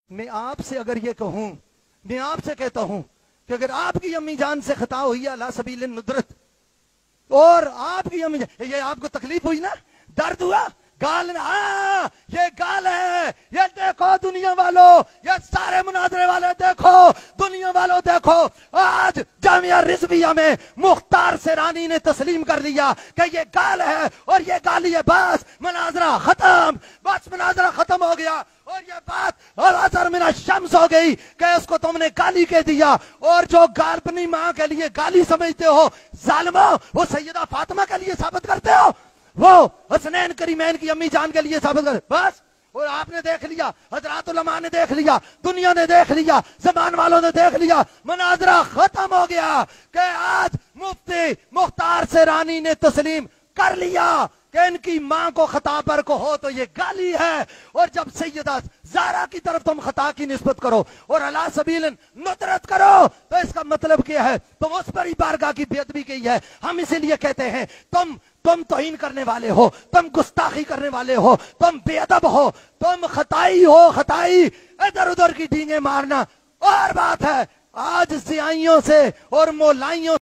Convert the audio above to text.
میں آپ سے اگر یہ کہوں، میں آپ سے کہتا ہوں کہ اگر آپ کی امی جان سے خطا ہوئی علی سبیل الندرت اور آپ کی امی جان، یہ آپ کو تکلیف ہوئی نا، درد ہوا، گال یہ گال ہے، یہ دیکھو دنیا والوں، یہ سارے مناظرے والے دیکھو، دنیا والوں دیکھو، آج جامعہ رضویہ میں مختار سیرانی نے تسلیم کر لیا کہ یہ گال ہے اور یہ گالی ہے، بس مناظرہ ختم، بس مناظرہ ختم ہو گیا اور یہ بات اثر من الشمس ہو گئی کہ اس کو تم نے گالی کہہ دیا۔ اور جو گال اپنی ماں کے لیے گالی سمجھتے ہو ظالمو، وہ سیدہ فاطمہ کے لیے ثابت کرتے ہو، وہ حسنین کریمین کی امی جان کے لیے ثابت کرتے بس۔ اور آپ نے دیکھ لیا، حضرات علماء نے دیکھ لیا، دنیا نے دیکھ لیا، زمان والوں نے دیکھ لیا، مناظرہ ختم ہو گیا کہ آج مفتی مختار سیرانی نے تسلیم کر لیا کہ ان کی ماں کو خطا پر کو ہو تو یہ گالی ہے، اور جب سیدہ زہرا کی طرف تم خطا کی نسبت کرو اور علی سبیل ندرت کرو تو اس کا مطلب کیا ہے؟ تم اس پر ہی بارگاہ کی بے ادبی کی ہے۔ ہم اسی لیے کہتے ہیں تم توہین کرنے والے ہو، تم گستاخی کرنے والے ہو، تم بے ادب ہو، تم خطائی ہو، خطائی ادھر ادھر کی ڈینگیں مارنا اور بات ہے۔ آج سیائیوں سے اور مولائیوں